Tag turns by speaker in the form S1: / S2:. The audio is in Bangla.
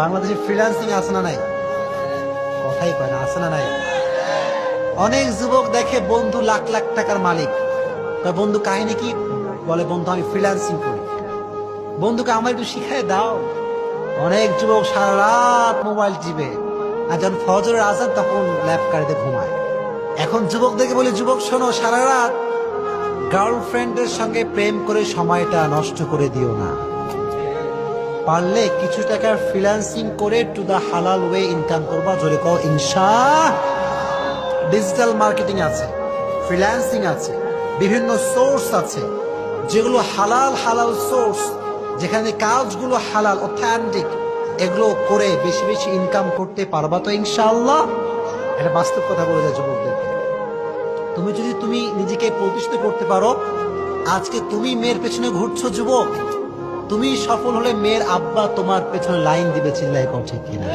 S1: বাংলাদেশে ফ্রিল্যান্সিং আছে না নাই? কথাই কয় না, আছে না নাই? অনেক যুবক দেখে বন্ধু লাখ লাখ টাকার মালিক, বন্ধু কাহিনী কি? বলে বন্ধু আমি ফ্রিল্যান্সিং করি। বন্ধুকে আমার একটু শিখাই দাও। অনেক যুবক সারা রাত মোবাইল টিপে, আর যখন ফজরের আজান তখন ল্যাব কারিতে ঘুমায়। এখন যুবকদেরকে বলি, যুবক শোনো, সারা রাত গার্লফ্রেন্ডের সঙ্গে প্রেম করে সময়টা নষ্ট করে দিও না। পারলে কিছু টাকার ফ্রিল্যান্সিং করে টু দা হালাল ওয়ে ইনকাম করবা। জোরে কও ইনশাআল্লাহ। ডিজিটাল মার্কেটিং আছে, ফ্রিল্যান্সিং আছে, বিভিন্ন সোর্স আছে যেগুলো হালাল হালাল সোর্স, যেখানে কাজগুলো হালাল অথেন্টিক, এগুলো করে বেশি বেশি ইনকাম করতে পারবা তো ইনশাআল্লাহ। একটা বাস্তব কথা বলে যায় যুবকদেরকে, তুমি নিজেকে প্রতিষ্ঠিত করতে পারো। আজকে তুমি মেয়ের পেছনে ঘুরছো যুবক, তুমি সফল হলে মেয়ের আব্বা তোমার পেছনে লাইন দিবে, চিল্লাই করছে কিনা?